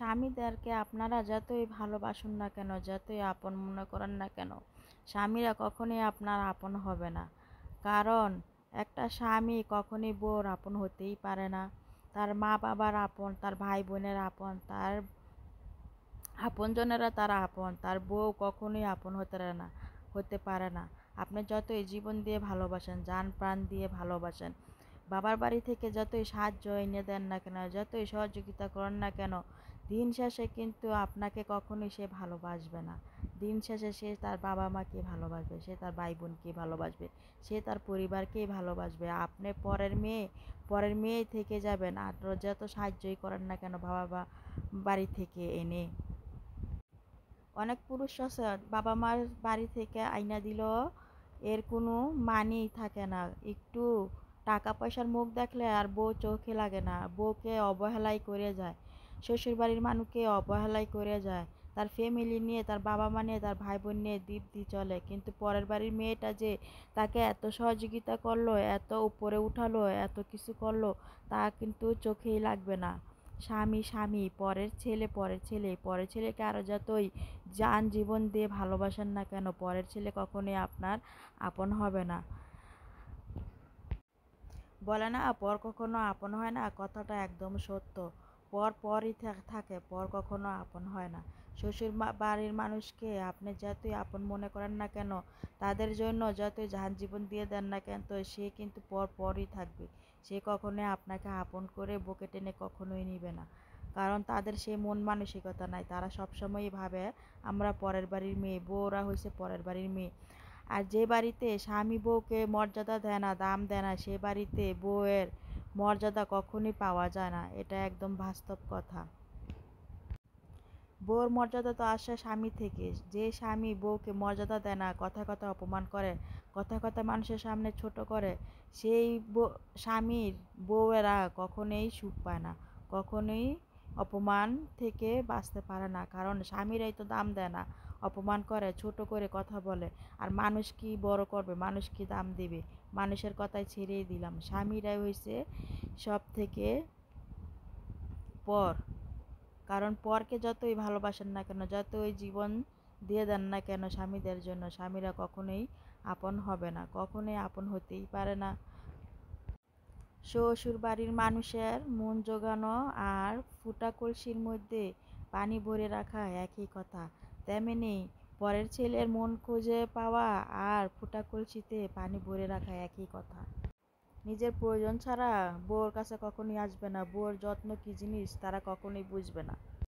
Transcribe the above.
স্বামীদেরকে আপনারা যতই ভালোবাসুন না কেন, যতই আপন মনে করেন না কেন, স্বামীরা কখনোই আপনার আপন হবে না। কারণ একটা স্বামী কখনোই বউর আপন হতেই পারে না। তার মা বাবার আপন, তার ভাই বোনের আপন, তার আপনজনেরা তার আপন, তার বউ কখনোই আপন হতে পারে না। আপনি যতই জীবন দিয়ে ভালোবাসেন, জান প্রাণ দিয়ে ভালোবাসেন, বাবার বাড়ি থেকে যতই সাহায্য এনে দেন না কেন, যতই সহযোগিতা করেন না কেন, দিন শেষে কিন্তু আপনাকে কখনোই সে ভালোবাসবে না। দিন শেষে সে তার বাবা মাকে ভালোবাসবে, সে তার ভাই বোনকে ভালোবাসবে, সে তার পরিবারকেই ভালোবাসবে। আপনি পরের মেয়ে থেকে যাবেন, আর যত সাহায্যই করেন না কেন বাড়ি থেকে এনে। অনেক পুরুষ আছে বাবা মার বাড়ি থেকে আইনা দিল, এর কোনো মানেই থাকে না। একটু টাকা পয়সার মুখ দেখলে আর বউ চোখে লাগে না, বউকে অবহেলাই করে যায়, শ্বশুর বাড়ির মানুষকে অবহেলাই করে যায়, তার ফ্যামিলি নিয়ে, তার বাবা মা নিয়ে, তার ভাই বোন নিয়ে দিব্যি চলে। কিন্তু পরের বাড়ির মেয়েটা যে তাকে এত সহযোগিতা করলো, এত উপরে উঠালো, এত কিছু করলো, তা কিন্তু চোখেই লাগবে না। স্বামী স্বামী, পরের ছেলেকে আরও যতই জান জীবন দিয়ে ভালোবাসেন না কেন, পরের ছেলে কখনোই আপনার আপন হবে না। বলে না, পর কখনো আপন হয় না, কথাটা একদম সত্য। পর পরই থাকে, পর কখনো আপন হয় না। বাড়ির মানুষকে আপনি যতই আপন মনে করেন না কেন, তাদের জন্য যতই জান জীবন দিয়ে দেন না কেন, তো সে কিন্তু পরই থাকবে। সে কখনোই আপনাকে আপন করে বুকে টেনে কখনোই নিবে না। কারণ তাদের সে মন মানসিকতা নাই। তারা সবসময়ই ভাবে আমরা পরের বাড়ির মেয়ে, বউরা হয়েছে পরের বাড়ির মেয়ে। আর যে বাড়িতে স্বামী বউকে মর্যাদা দেয় না, দাম দেয় না, সে বাড়িতে বউয়ের মর্যাদা কখনোই পাওয়া যায় না। এটা একদম বাস্তব কথা। বউর মর্যাদা তো আসে স্বামী থেকে। যে স্বামী বউকে মর্যাদা দেয় না, কথায় কথায় অপমান করে, কথায় কথায় মানুষের সামনে ছোট করে, সেই স্বামীর বউয়েরা কখনোই সুখ পায় না, কখনোই অপমান থেকে বাঁচতে পারে না। কারণ স্বামীরাই তো দাম দেয় না, অপমান করে, ছোট করে কথা বলে। আর মানুষ কি বড় করবে, মানুষ কি দাম দেবে? মানুষের কথাই ছেড়েই দিলাম, স্বামীরাই হয়েছে সব থেকে পর। কারণ পরকে যতই ভালোবাসেন না কেন, যতই জীবন দিয়ে দেন না কেন স্বামীদের জন্য, স্বামীরা কখনোই আপন হবে না, কখনোই আপন হতেই পারে না। শ্বশুর বাড়ির মানুষের মন জোগানো আর ফুটা কলসির মধ্যে পানি ভরে রাখা একই কথা। তেমনি পরের ছেলের মন খুঁজে পাওয়া আর ফুটা কলসিতে পানি ভরে রাখা একই কথা। নিজের প্রয়োজন ছাড়া বউর কাছে কখনোই আসবে না, বউর যত্ন কী জিনিস তারা কখনোই বুঝবে না।